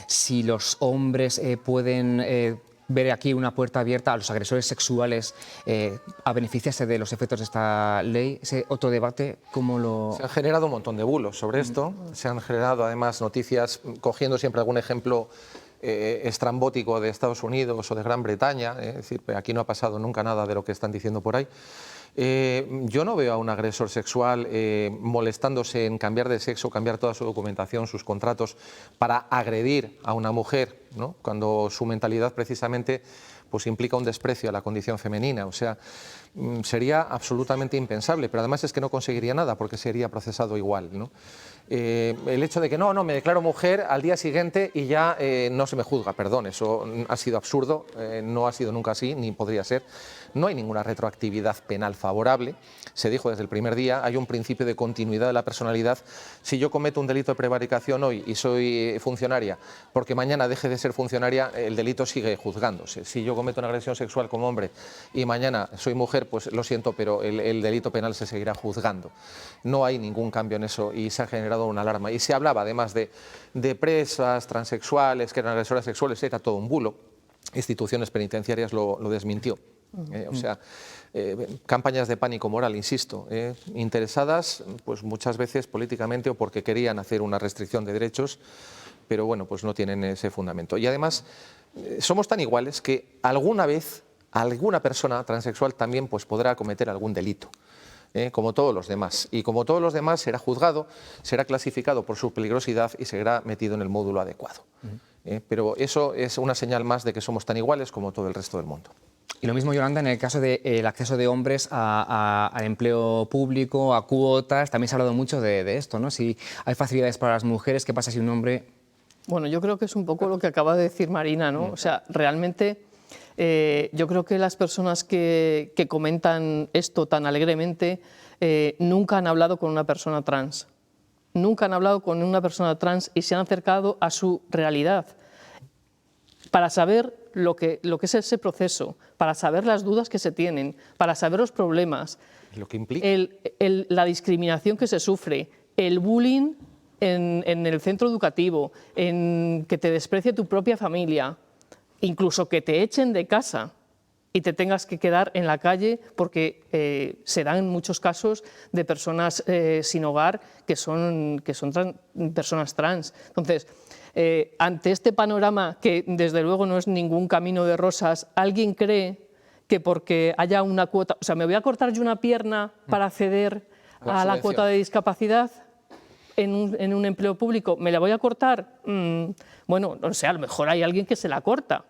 si los hombres pueden ver aquí una puerta abierta a los agresores sexuales a beneficiarse de los efectos de esta ley. Ese otro debate, ¿cómo lo...? Se han generado un montón de bulos sobre esto, se han generado además noticias cogiendo siempre algún ejemplo estrambótico de Estados Unidos o de Gran Bretaña, es decir, aquí no ha pasado nunca nada de lo que están diciendo por ahí. Yo no veo a un agresor sexual molestándose en cambiar de sexo, cambiar toda su documentación, sus contratos, para agredir a una mujer, ¿no? Cuando su mentalidad precisamente pues implica un desprecio a la condición femenina. O sea, sería absolutamente impensable, pero además es que no conseguiría nada porque sería procesado igual, ¿no? El hecho de que no, me declaro mujer al día siguiente y ya no se me juzga, perdón, eso ha sido absurdo, no ha sido nunca así, ni podría ser. No hay ninguna retroactividad penal favorable, se dijo desde el primer día, hay un principio de continuidad de la personalidad. Si yo cometo un delito de prevaricación hoy y soy funcionaria, porque mañana deje de ser funcionaria, el delito sigue juzgándose. Si yo cometo una agresión sexual como hombre y mañana soy mujer, pues lo siento, pero el delito penal se seguirá juzgando. No hay ningún cambio en eso y se ha generado una alarma. Y se hablaba además de presas transexuales que eran agresoras sexuales, era todo un bulo. Instituciones penitenciarias lo desmintió. O sea, campañas de pánico moral, insisto, interesadas pues muchas veces políticamente o porque querían hacer una restricción de derechos, pero bueno, pues no tienen ese fundamento. Y además somos tan iguales que alguna vez alguna persona transexual también pues podrá cometer algún delito. Como todos los demás. Y como todos los demás será juzgado, será clasificado por su peligrosidad y será metido en el módulo adecuado. Pero eso es una señal más de que somos tan iguales como todo el resto del mundo. Y lo mismo, Yolanda, en el caso del acceso de hombres al empleo público, a cuotas, también se ha hablado mucho de esto, ¿no? Si hay facilidades para las mujeres, ¿qué pasa si un hombre...? Bueno, yo creo que es un poco lo que acaba de decir Marina, ¿no? O sea, realmente yo creo que las personas que comentan esto tan alegremente nunca han hablado con una persona trans. Nunca han hablado con una persona trans y se han acercado a su realidad para saber lo que es ese proceso, para saber las dudas que se tienen, para saber los problemas, lo que implica la discriminación que se sufre, el bullying en el centro educativo, en que te desprecie tu propia familia, incluso que te echen de casa y te tengas que quedar en la calle, porque se dan muchos casos de personas sin hogar que son personas trans. Entonces, ante este panorama, que desde luego no es ningún camino de rosas, ¿alguien cree que porque haya una cuota, o sea, me voy a cortar yo una pierna para acceder a la cuota de discapacidad en un empleo público? ¿Me la voy a cortar? Bueno, no sé, a lo mejor hay alguien que se la corta.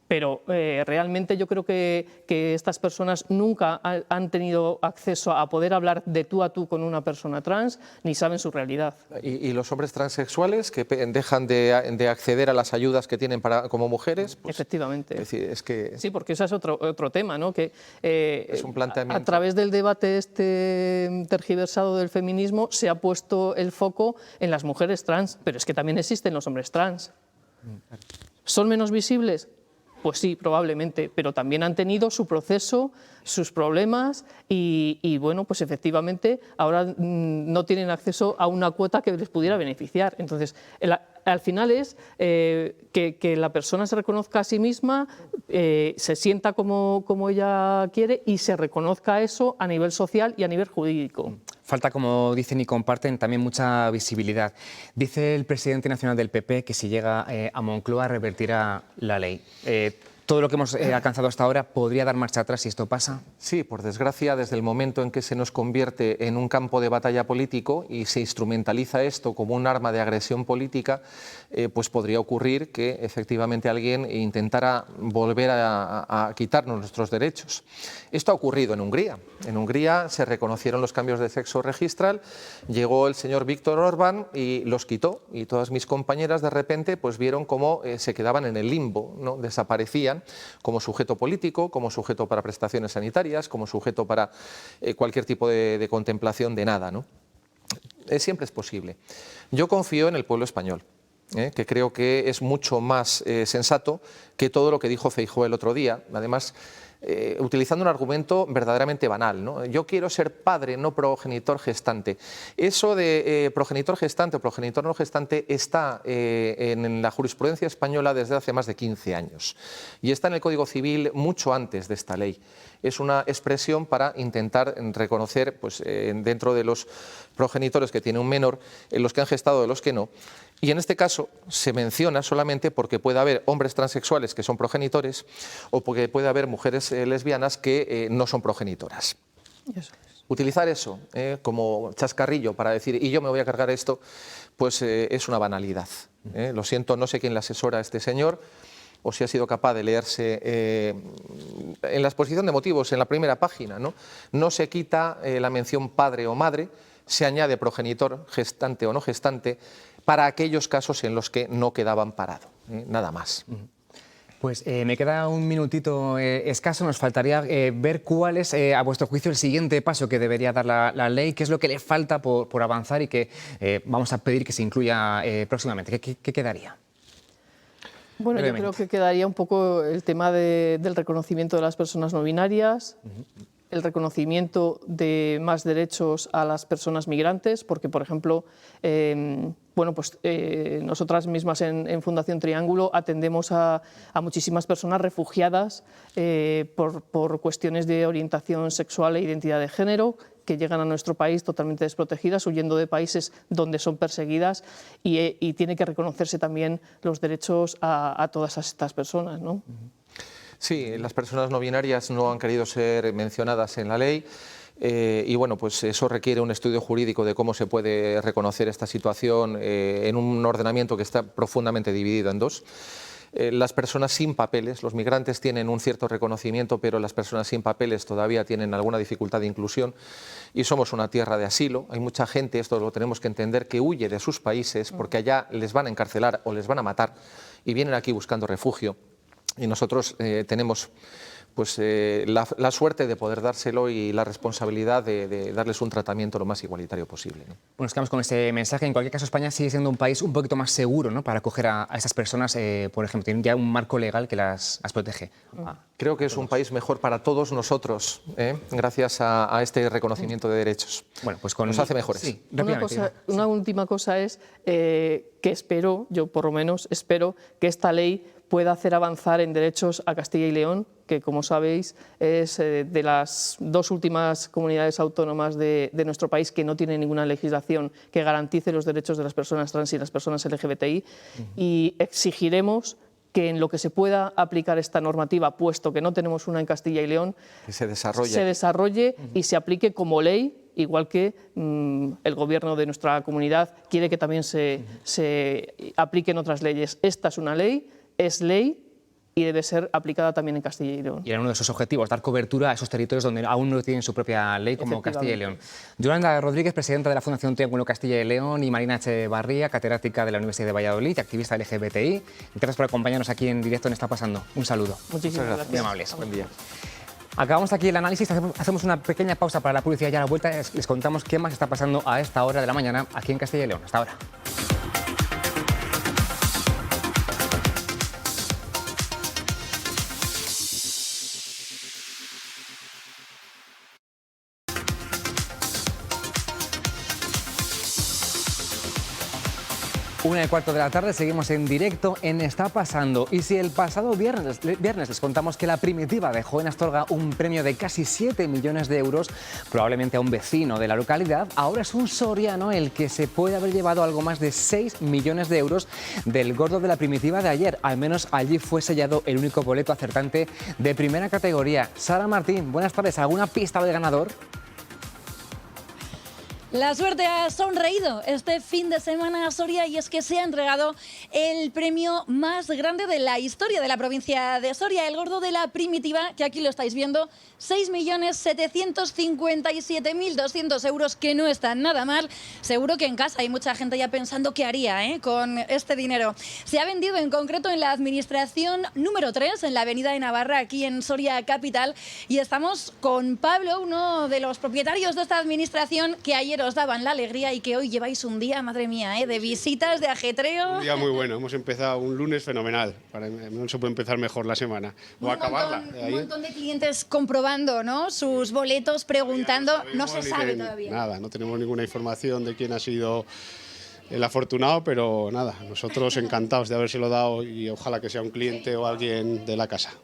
Pero realmente yo creo que estas personas nunca han tenido acceso a poder hablar de tú a tú con una persona trans, ni saben su realidad. ¿Y los hombres transexuales que dejan de acceder a las ayudas que tienen como mujeres? Pues, efectivamente. Es decir, es que... Sí, porque ese es otro tema, ¿no? Que es un planteamiento. A través del debate tergiversado del feminismo se ha puesto el foco en las mujeres trans, pero es que también existen los hombres trans. ¿Son menos visibles? Pues sí, probablemente, pero también han tenido su proceso, sus problemas y bueno, pues efectivamente ahora no tienen acceso a una cuota que les pudiera beneficiar. Entonces, al final es que la persona se reconozca a sí misma, se sienta como ella quiere y se reconozca eso a nivel social y a nivel jurídico. Falta, como dicen y comparten, también mucha visibilidad. Dice el presidente nacional del PP que si llega a Moncloa revertirá la ley. ¿Todo lo que hemos alcanzado hasta ahora podría dar marcha atrás si esto pasa? Sí, por desgracia, desde el momento en que se nos convierte en un campo de batalla político y se instrumentaliza esto como un arma de agresión política, pues podría ocurrir que efectivamente alguien intentara volver a quitarnos nuestros derechos. Esto ha ocurrido en Hungría. En Hungría se reconocieron los cambios de sexo registral, llegó el señor Viktor Orbán y los quitó, y todas mis compañeras de repente pues vieron cómo se quedaban en el limbo, ¿no? Desaparecían como sujeto político, como sujeto para prestaciones sanitarias, como sujeto para cualquier tipo de contemplación de nada, ¿no? Siempre es posible. Yo confío en el pueblo español, que creo que es mucho más sensato que todo lo que dijo Feijóo el otro día. Además, utilizando un argumento verdaderamente banal, ¿no? Yo quiero ser padre, no progenitor gestante. Eso de progenitor gestante o progenitor no gestante está en la jurisprudencia española desde hace más de 15 años y está en el Código Civil mucho antes de esta ley. Es una expresión para intentar reconocer, pues, dentro de los progenitores que tiene un menor, los que han gestado de los que no. Y en este caso se menciona solamente porque puede haber hombres transexuales que son progenitores o porque puede haber mujeres lesbianas que no son progenitoras. Eso es. Utilizar eso como chascarrillo para decir y yo me voy a cargar esto, pues es una banalidad. Lo siento, no sé quién le asesora a este señor o si ha sido capaz de leerse en la exposición de motivos, en la primera página, ¿no? No se quita la mención padre o madre, se añade progenitor, gestante o no gestante, para aquellos casos en los que no quedaban parado, nada más. Pues me queda un minutito escaso, nos faltaría ver cuál es, a vuestro juicio, el siguiente paso que debería dar la ley, qué es lo que le falta por avanzar y que vamos a pedir que se incluya próximamente. ¿Qué quedaría? Bueno, yo creo que quedaría un poco el tema del reconocimiento de las personas no binarias, el reconocimiento de más derechos a las personas migrantes, porque, por ejemplo, nosotras mismas en Fundación Triángulo atendemos a muchísimas personas refugiadas por cuestiones de orientación sexual e identidad de género, que llegan a nuestro país totalmente desprotegidas, huyendo de países donde son perseguidas, y tiene que reconocerse también los derechos a todas estas personas, ¿no? Sí, las personas no binarias no han querido ser mencionadas en la ley y bueno, pues eso requiere un estudio jurídico de cómo se puede reconocer esta situación en un ordenamiento que está profundamente dividido en dos. las personas sin papeles. Los migrantes tienen un cierto reconocimiento, pero las personas sin papeles todavía tienen alguna dificultad de inclusión, y somos una tierra de asilo. Hay mucha gente, esto lo tenemos que entender, que huye de sus países porque allá les van a encarcelar o les van a matar y vienen aquí buscando refugio, y nosotros tenemos pues la suerte de poder dárselo y la responsabilidad de darles un tratamiento lo más igualitario posible, ¿no? Bueno, nos quedamos con ese mensaje. En cualquier caso, España sigue siendo un país un poquito más seguro, ¿no?, para acoger a estas personas, por ejemplo, tienen ya un marco legal que las protege. Creo que es un país mejor para todos nosotros, gracias a este reconocimiento de derechos. Bueno, pues nos hace mejores. Sí, una última cosa es que espero, yo por lo menos espero, que esta ley pueda hacer avanzar en derechos a Castilla y León, que como sabéis es de las dos últimas comunidades autónomas de nuestro país que no tiene ninguna legislación que garantice los derechos de las personas trans y las personas LGBTI, y exigiremos que en lo que se pueda aplicar esta normativa, puesto que no tenemos una en Castilla y León, que se desarrolle y se aplique como ley, igual que el Gobierno de nuestra comunidad quiere que también se apliquen otras leyes. Esta es una ley, es ley y debe ser aplicada también en Castilla y León. Y era uno de sus objetivos, dar cobertura a esos territorios donde aún no tienen su propia ley, como Castilla y León. Yolanda Rodríguez, presidenta de la Fundación Triángulo Castilla y León, y Marina Echevarría, catedrática de la Universidad de Valladolid, activista LGBTI. Gracias por acompañarnos aquí en directo en Está Pasando. Un saludo. Muchísimas gracias. Muy amables. Buen día. Acabamos aquí el análisis, hacemos una pequeña pausa para la publicidad y a la vuelta les contamos qué más está pasando a esta hora de la mañana aquí en Castilla y León. Hasta ahora. Una y cuarto de la tarde, seguimos en directo en Está Pasando. Y si el pasado viernes les contamos que La Primitiva dejó en Astorga un premio de casi 7 millones de euros, probablemente a un vecino de la localidad, ahora es un soriano el que se puede haber llevado algo más de 6 millones de euros del gordo de La Primitiva de ayer. Al menos allí fue sellado el único boleto acertante de primera categoría. Sara Martín, buenas tardes. ¿Alguna pista del ganador? La suerte ha sonreído este fin de semana a Soria, y es que se ha entregado el premio más grande de la historia de la provincia de Soria, el gordo de La Primitiva, que aquí lo estáis viendo, 6.757.200 euros, que no está nada mal. Seguro que en casa hay mucha gente ya pensando qué haría con este dinero. Se ha vendido en concreto en la administración número 3, en la avenida de Navarra, aquí en Soria capital, y estamos con Pablo, uno de los propietarios de esta administración, que ayer os daban la alegría y que hoy lleváis un día, madre mía, de visitas, de ajetreo. Un día muy bueno, hemos empezado un lunes fenomenal, no se puede empezar mejor la semana, o acabarla. Un montón de clientes comprobando, ¿no?, sus boletos, preguntando, no se sabe todavía. Nada, no tenemos ninguna información de quién ha sido el afortunado, pero nada, nosotros encantados de habérselo dado y ojalá que sea un cliente o alguien de la casa.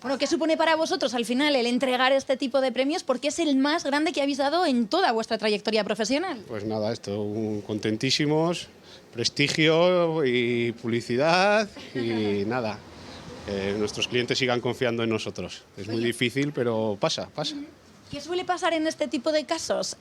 Bueno, ¿qué supone para vosotros al final el entregar este tipo de premios? Porque es el más grande que habéis dado en toda vuestra trayectoria profesional. Pues nada, contentísimos, prestigio y publicidad y nada, que nuestros clientes sigan confiando en nosotros. Es muy difícil, pero pasa. ¿Qué suele pasar en este tipo de casos?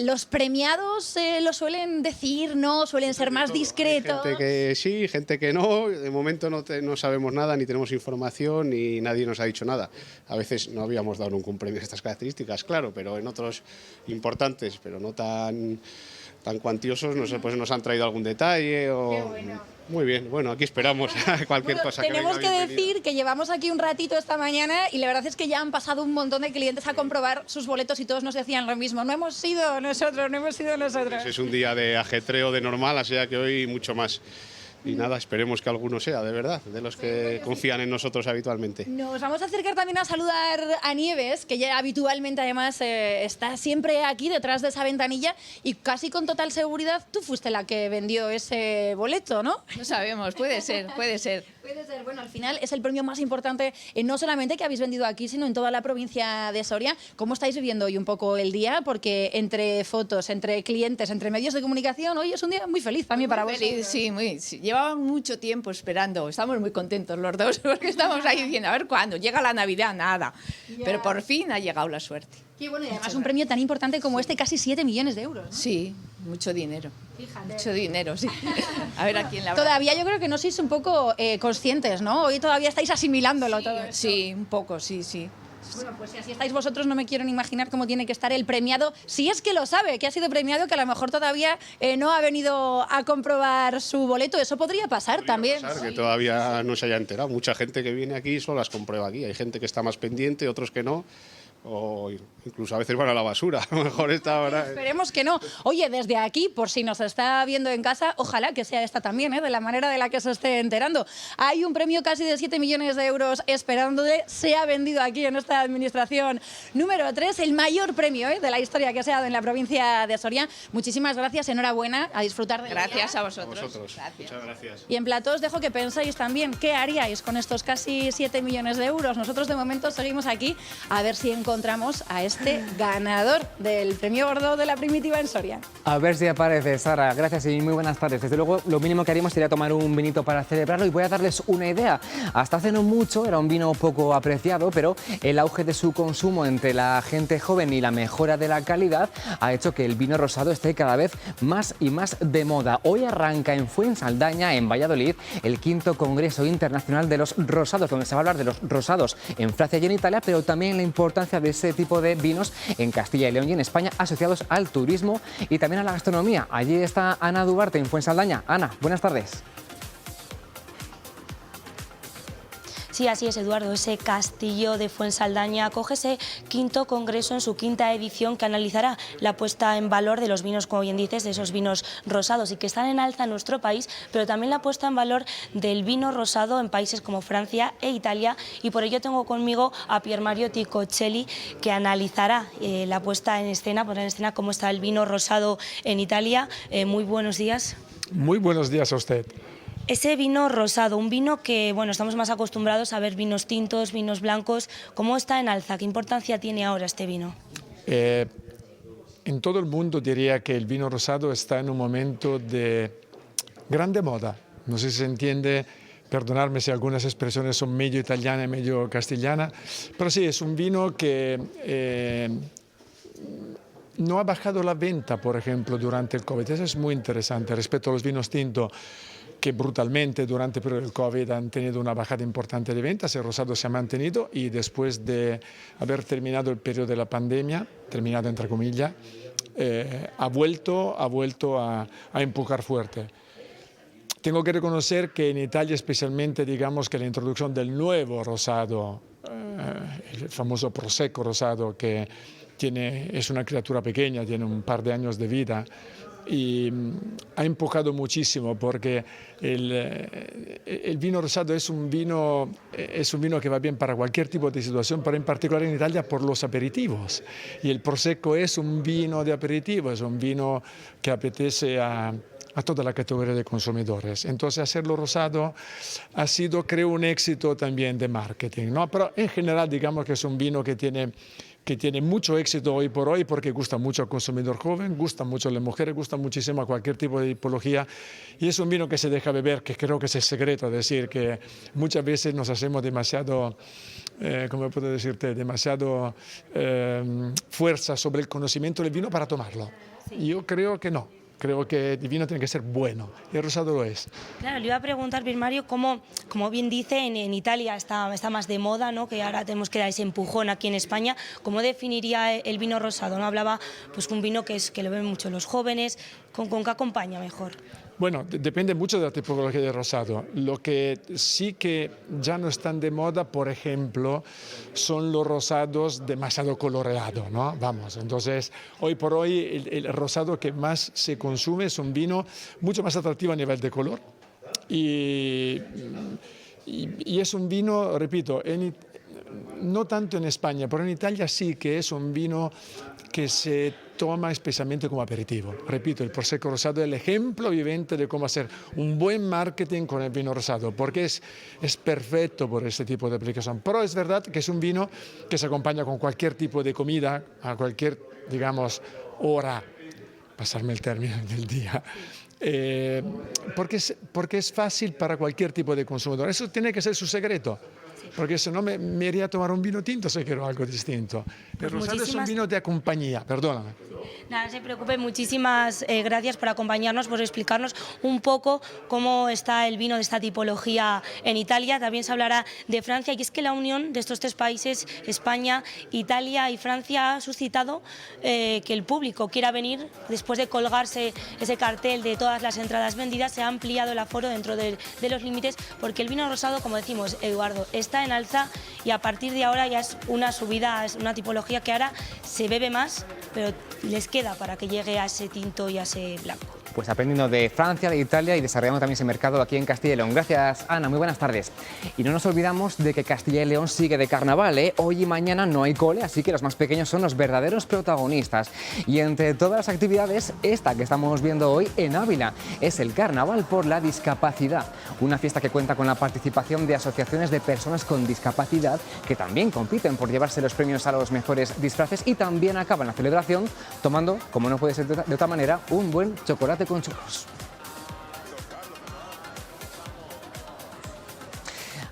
¿Los premiados lo suelen decir, no? ¿Suelen ser más discretos? Hay gente que sí, gente que no. De momento no sabemos nada, ni tenemos información, ni nadie nos ha dicho nada. A veces no habíamos dado nunca un premio de estas características, claro, pero en otros importantes, pero no tan cuantiosos, nos han traído algún detalle. Qué bueno. Muy bien, bueno, aquí esperamos cualquier cosa. Tenemos que decir que llevamos aquí un ratito esta mañana y la verdad es que ya han pasado un montón de clientes a comprobar sus boletos y todos nos decían lo mismo. No hemos sido nosotros. Es un día de ajetreo, de normal, así que hoy mucho más. Y nada, esperemos que alguno sea, de verdad, de los que confían en nosotros habitualmente. Nos vamos a acercar también a saludar a Nieves, que ya habitualmente además está siempre aquí detrás de esa ventanilla, y casi con total seguridad tú fuiste la que vendió ese boleto, ¿no? No sabemos, puede ser. Puede ser. Bueno, al final es el premio más importante, no solamente que habéis vendido aquí, sino en toda la provincia de Soria. ¿Cómo estáis viviendo hoy un poco el día? Porque entre fotos, entre clientes, entre medios de comunicación, hoy es un día muy feliz también para vosotros. Sí, llevamos mucho tiempo esperando, estamos muy contentos los dos, porque estamos ahí diciendo, a ver cuándo, llega la Navidad, nada. Pero por fin ha llegado la suerte. Qué bueno, y además un premio tan importante como este, casi 7 millones de euros, ¿no? Sí, mucho dinero. Fíjate. Mucho dinero, sí. A ver a quién la Todavía yo creo que no sois un poco conscientes, ¿no? Hoy todavía estáis asimilándolo todo. Sí, un poco, sí. Bueno, pues si así estáis vosotros, no me quiero ni imaginar cómo tiene que estar el premiado, si es que lo sabe, que ha sido premiado, que a lo mejor todavía no ha venido a comprobar su boleto. Eso podría pasar también. Que todavía no se haya enterado. Mucha gente que viene aquí solo las comprueba aquí. Hay gente que está más pendiente, otros que no. O incluso a veces van a la basura. A lo mejor esta hora. Esperemos que no. Oye, desde aquí, por si nos está viendo en casa, ojalá que sea esta también, de la manera de la que se esté enterando. Hay un premio casi de 7 millones de euros esperándole. Se ha vendido aquí en esta administración número 3, el mayor premio de la historia que se ha dado en la provincia de Soria. Muchísimas gracias, enhorabuena, a disfrutar de Gracias ella. a vosotros. Gracias. Muchas gracias. Y en plató os dejo que penséis también qué haríais con estos casi 7 millones de euros. Nosotros de momento seguimos aquí a ver si encontramos a este ganador del premio gordo de la primitiva en Soria. A ver si aparece, Sara. Gracias y muy buenas tardes. Desde luego, lo mínimo que haríamos sería tomar un vinito para celebrarlo, y voy a darles una idea. Hasta hace no mucho era un vino poco apreciado, pero el auge de su consumo entre la gente joven y la mejora de la calidad ha hecho que el vino rosado esté cada vez más y más de moda. Hoy arranca en Fuensaldaña, en Valladolid, el 5º Congreso Internacional de los Rosados, donde se va a hablar de los rosados en Francia y en Italia, pero también la importancia de ese tipo de vinos en Castilla y León y en España, asociados al turismo y también a la gastronomía. Allí está Ana Duarte en Fuensaldaña. Ana, buenas tardes. Sí, así es, Eduardo. Ese castillo de Fuensaldaña acoge ese 5º congreso en su 5ª edición, que analizará la puesta en valor de los vinos, como bien dices, de esos vinos rosados y que están en alza en nuestro país, pero también la puesta en valor del vino rosado en países como Francia e Italia. Y por ello tengo conmigo a Pier Mario Ticochelli, que analizará la puesta en escena, poner en escena cómo está el vino rosado en Italia. Muy buenos días. Muy buenos días a usted. Ese vino rosado, un vino que, bueno, estamos más acostumbrados a ver vinos tintos, vinos blancos. ¿Cómo está en alza? ¿Qué importancia tiene ahora este vino? En todo el mundo diría que el vino rosado está en un momento de grande moda. No sé si se entiende, perdonadme si algunas expresiones son medio italiana y medio castellana, pero sí, es un vino que no ha bajado la venta, por ejemplo, durante el COVID. Eso es muy interesante respecto a los vinos tintos, que brutalmente durante el COVID han tenido una bajada importante de ventas. El rosado se ha mantenido y después de haber terminado el periodo de la pandemia, terminado entre comillas, ha vuelto a empujar fuerte. Tengo que reconocer que en Italia especialmente, digamos que la introducción del nuevo rosado, el famoso Prosecco rosado, que es una criatura pequeña, tiene un par de años de vida, y ha empujado muchísimo, porque el vino rosado es un vino que va bien para cualquier tipo de situación, pero en particular en Italia por los aperitivos. Y el Prosecco es un vino de aperitivo, es un vino que apetece a toda la categoría de consumidores. Entonces, hacerlo rosado ha sido, creo, un éxito también de marketing, ¿no? Pero en general, digamos que es un vino que tiene mucho éxito hoy por hoy, porque gusta mucho al consumidor joven, gusta mucho a las mujeres, gusta muchísimo a cualquier tipo de tipología, y es un vino que se deja beber, que creo que es el secreto, es decir, que muchas veces nos hacemos demasiado, ¿cómo puedo decirte?, demasiado fuerza sobre el conocimiento del vino para tomarlo. Sí. Yo creo que no. Creo que el vino tiene que ser bueno, y el rosado lo es. Claro, le iba a preguntar, Pier Mario, como bien dice, en Italia está más de moda, ¿no? Que ahora tenemos que dar ese empujón aquí en España. ¿Cómo definiría el vino rosado? ¿No? Hablaba pues un vino que lo ven mucho los jóvenes. ¿Con qué acompaña mejor? Bueno, depende mucho de la tipología de rosado. Lo que sí que ya no están de moda, por ejemplo, son los rosados demasiado coloreados, ¿no? Vamos, entonces, hoy por hoy el rosado que más se consume es un vino mucho más atractivo a nivel de color y es un vino, repito, no tanto en España, pero en Italia sí que es un vino que se toma especialmente como aperitivo. Repito, el Prosecco rosado es el ejemplo viviente de cómo hacer un buen marketing con el vino rosado, porque es perfecto por este tipo de aplicación. Pero es verdad que es un vino que se acompaña con cualquier tipo de comida, a cualquier, digamos, hora pasarme el término del día. Porque es fácil para cualquier tipo de consumidor. Eso tiene que ser su secreto. Porque si no me iría a tomar un vino tinto si quiero algo distinto. El rosado es un vino de compañía, perdóname. Nada, no se preocupe, muchísimas gracias por acompañarnos, por explicarnos un poco cómo está el vino de esta tipología en Italia. También se hablará de Francia, y es que la unión de estos tres países, España, Italia y Francia, ha suscitado que el público quiera venir. Después de colgarse ese cartel de todas las entradas vendidas, se ha ampliado el aforo dentro de los límites, porque el vino rosado, como decimos, Eduardo, está en alza, y a partir de ahora ya es una subida, es una tipología que ahora se bebe más, pero les queda para que llegue a ese tinto y a ese blanco. Pues aprendiendo de Francia, de Italia y desarrollando también ese mercado aquí en Castilla y León. Gracias, Ana, muy buenas tardes. Y no nos olvidamos de que Castilla y León sigue de carnaval, ¿eh? Hoy y mañana no hay cole, así que los más pequeños son los verdaderos protagonistas. Y entre todas las actividades, esta que estamos viendo hoy en Ávila es el Carnaval por la Discapacidad, una fiesta que cuenta con la participación de asociaciones de personas con discapacidad que también compiten por llevarse los premios a los mejores disfraces, y también acaban la celebración tomando, como no puede ser de otra manera, un buen chocolate con churros.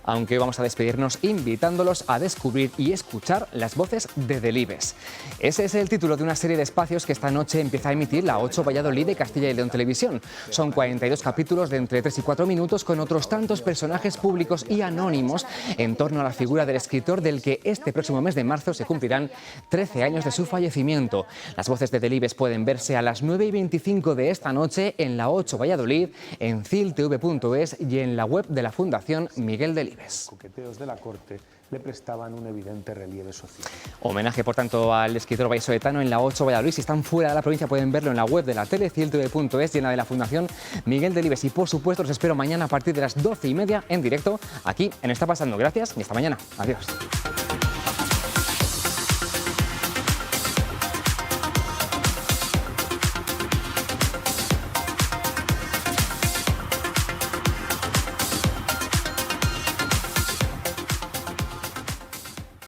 Aunque vamos a despedirnos invitándolos a descubrir y escuchar las voces de Delibes. Ese es el título de una serie de espacios que esta noche empieza a emitir la 8 Valladolid de Castilla y León Televisión. Son 42 capítulos de entre 3 y 4 minutos con otros tantos personajes públicos y anónimos en torno a la figura del escritor, del que este próximo mes de marzo se cumplirán 13 años de su fallecimiento. Las voces de Delibes pueden verse a las 9:25 de esta noche en la 8 Valladolid, en ciltv.es y en la web de la Fundación Miguel Delibes. Los coqueteos de la corte le prestaban un evidente relieve social. Homenaje, por tanto, al escritor vallisoletano en la 8 Valladolid. Si están fuera de la provincia pueden verlo en la web de la tele, ciltv.es, y en la de la Fundación Miguel Delibes. Y por supuesto los espero mañana a partir de las 12:30 en directo aquí en Está Pasando. Gracias y hasta mañana. Adiós.